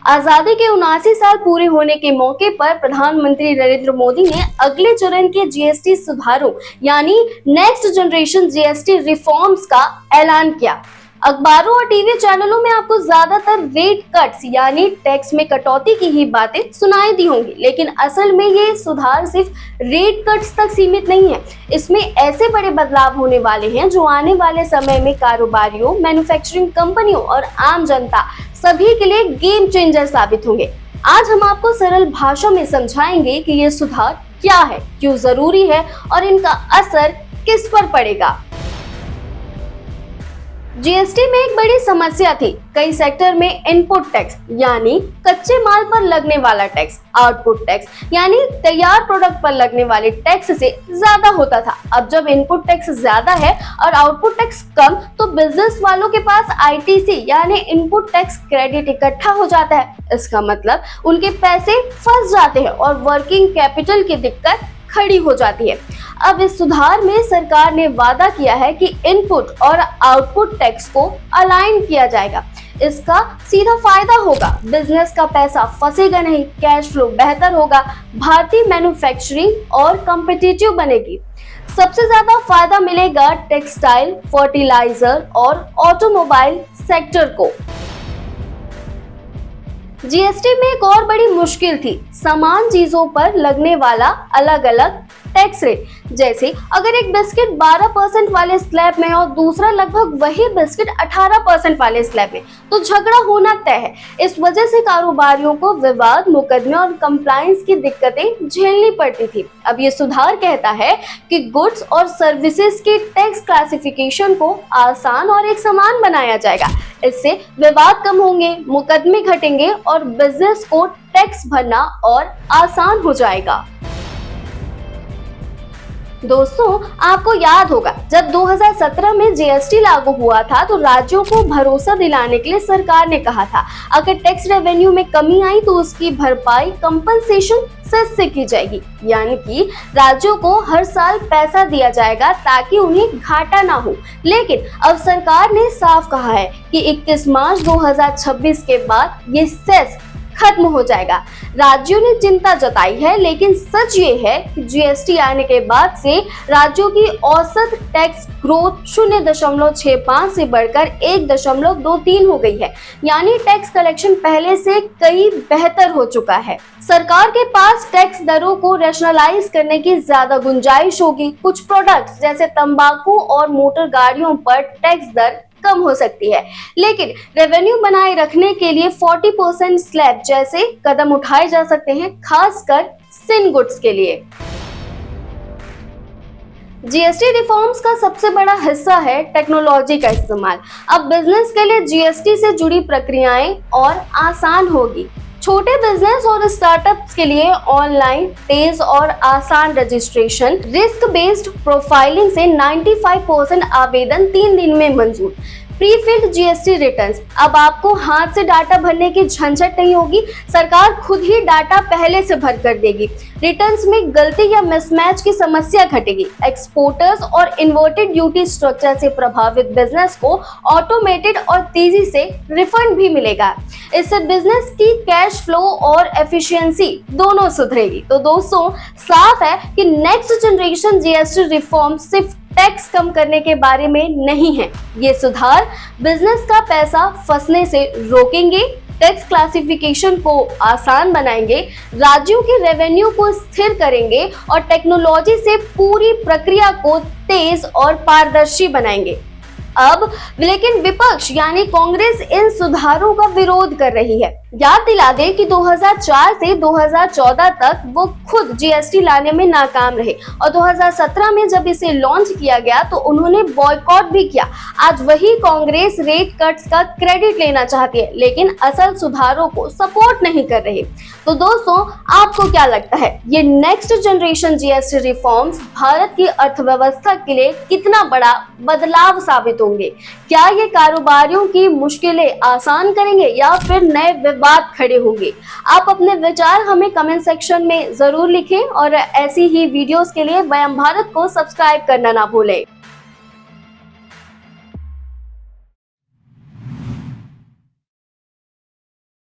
आजादी के 79 साल पूरे होने के मौके पर प्रधानमंत्री नरेंद्र मोदी ने अगले चरण के जीएसटी सुधारों यानी नेक्स्ट जनरेशन जीएसटी रिफॉर्म्स का ऐलान किया। अखबारों और टीवी चैनलों में आपको ज्यादातर रेट कट्स यानी टैक्स में कटौती की ही बातें सुनाई दी होंगी, लेकिन असल में ये सुधार सिर्फ रेट कट्स तक सीमित नहीं है। इसमें ऐसे बड़े बदलाव होने वाले हैं जो आने वाले समय में कारोबारियों, मैन्युफैक्चरिंग कंपनियों और आम जनता सभी के लिए गेम चेंजर साबित होंगे। आज हम आपको सरल भाषा में समझाएंगे कि ये सुधार क्या है, क्यों जरूरी है और इनका असर किस पर पड़ेगा। जीएसटी में एक बड़ी समस्या थी। कई सेक्टर में इनपुट टैक्स यानी कच्चे माल पर लगने वाला टैक्स, आउटपुट टैक्स यानी तैयार प्रोडक्ट पर लगने वाले टैक्स से ज्यादा होता था। अब जब इनपुट टैक्स ज्यादा है और आउटपुट टैक्स कम, तो बिजनेस वालों के पास आईटीसी यानी इनपुट टैक्स क्रेडिट इकट्ठा हो जाता है। इसका मतलब उनके पैसे फंस जाते हैं और वर्किंग कैपिटल की दिक्कत खड़ी हो जाती है। अब इस सुधार में सरकार ने वादा किया है कि इनपुट और आउटपुट टैक्स को अलाइन किया जाएगा। इसका सीधा फायदा होगा, बिजनेस का पैसा फंसेगा नहीं, कैश फ्लो बेहतर होगा, भारतीय मैन्युफैक्चरिंग और कॉम्पिटिटिव बनेगी। सबसे ज्यादा फायदा मिलेगा टेक्सटाइल, फर्टिलाइजर और ऑटोमोबाइल सेक्टर को। जीएसटी में एक और बड़ी मुश्किल थी समान चीजों पर लगने वाला अलग अलग टैक्स रेट। जैसे अगर एक बिस्किट 12% वाले स्लैब में और दूसरा लगभग वही बिस्किट 18% वाले स्लैब में, तो झगड़ा होना तय है। इस वजह से कारोबारियों को विवाद, मुकदमे और कंप्लायंस की दिक्कतें झेलनी पड़ती थी। अब ये सुधार कहता है कि गुड्स और सर्विसेज के टैक्स क्लासिफिकेशन को आसान और एक समान बनाया जाएगा। इससे विवाद कम होंगे, मुकदमे घटेंगे और बिजनेस को टैक्स भरना और आसान हो जाएगा। दोस्तों, आपको याद होगा जब 2017 में जीएसटी लागू हुआ था तो राज्यों को भरोसा दिलाने के लिए सरकार ने कहा था अगर टैक्स रेवेन्यू में कमी आई तो उसकी भरपाई कंपनसेशन सेस से की जाएगी, यानी कि राज्यों को हर साल पैसा दिया जाएगा ताकि उन्हें घाटा ना हो। लेकिन अब सरकार ने साफ कहा है कि 21 मार्च 2026 के बाद ये सेस खत्म हो जाएगा। राज्यों ने चिंता जताई है, लेकिन सच ये है कि जीएसटी आने के बाद से राज्यों की औसत टैक्स ग्रोथ 0.65 से बढ़कर 1.23 हो गई है, यानी टैक्स कलेक्शन पहले से कई बेहतर हो चुका है। सरकार के पास टैक्स दरों को रैशनलाइज करने की ज्यादा गुंजाइश होगी। कुछ प्रोडक्ट्स जैसे तंबाकू और मोटर गाड़ियों पर टैक्स दर कम हो सकती है, लेकिन रेवेन्यू बनाए रखने के लिए 40% स्लैब जैसे कदम उठाए जा सकते हैं, खासकर सिन गुड्स के लिए। जीएसटी रिफॉर्म्स का सबसे बड़ा हिस्सा है टेक्नोलॉजी का इस्तेमाल। अब बिजनेस के लिए जीएसटी से जुड़ी प्रक्रियाएं और आसान होगी। छोटे बिजनेस और स्टार्टअप्स के लिए ऑनलाइन तेज और आसान रजिस्ट्रेशन, रिस्क बेस्ड प्रोफाइलिंग से 95% आवेदन 3 दिन में मंजूर। प्री फिल्ड जीएसटी रिटर्न्स, अब आपको हाथ से डाटा भरने की झंझट नहीं होगी, सरकार खुद ही डाटा पहले से भर कर देगी। रिटर्न्स में गलती या मिसमैच की समस्या घटेगी। एक्सपोर्टर्स और इन्वर्टेड ड्यूटी स्ट्रक्चर से प्रभावित बिजनेस को ऑटोमेटेड और तेजी से रिफंड भी मिलेगा। इससे बिजनेस की कैश फ्लो और एफिशिएंसी दोनों सुधरेगी। तो दोस्तों, साफ है कि नेक्स्ट जनरेशन जीएसटी रिफॉर्म सिर्फ टैक्स कम करने के बारे में नहीं है। ये सुधार बिजनेस का पैसा फंसने से रोकेंगे, टैक्स क्लासिफिकेशन को आसान बनाएंगे, राज्यों के रेवेन्यू को स्थिर करेंगे और टेक्नोलॉजी से पूरी प्रक्रिया को तेज और पारदर्शी बनाएंगे। अब लेकिन विपक्ष यानी कांग्रेस इन सुधारों का विरोध कर रही है। याद दिला दे कि 2004 से 2014 तक वो खुद जीएसटी लाने में नाकाम रहे और 2017 में जब इसे लॉन्च किया गया तो उन्होंने बॉयकॉट भी किया। आज वही कांग्रेस रेट कट्स का क्रेडिट लेना चाहती है, लेकिन असल सुधारों को सपोर्ट नहीं कर रही। तो दोस्तों, आपको क्या लगता है ये next generation GST reforms Bharat की अर्थव्यवस्था के लिए कितना बड़ा बदलाव साबित होंगे? क्या ये कारोबारियों की मुश्किलें आसान करेंगे या फिर नए विवाद खड़े होंगे? आप अपने विचार हमें कमेंट सेक्शन में जरूर लिखें और ऐसी ही वीडियोस के लिए वयम भारत को सब्सक्राइब करना ना भूलें।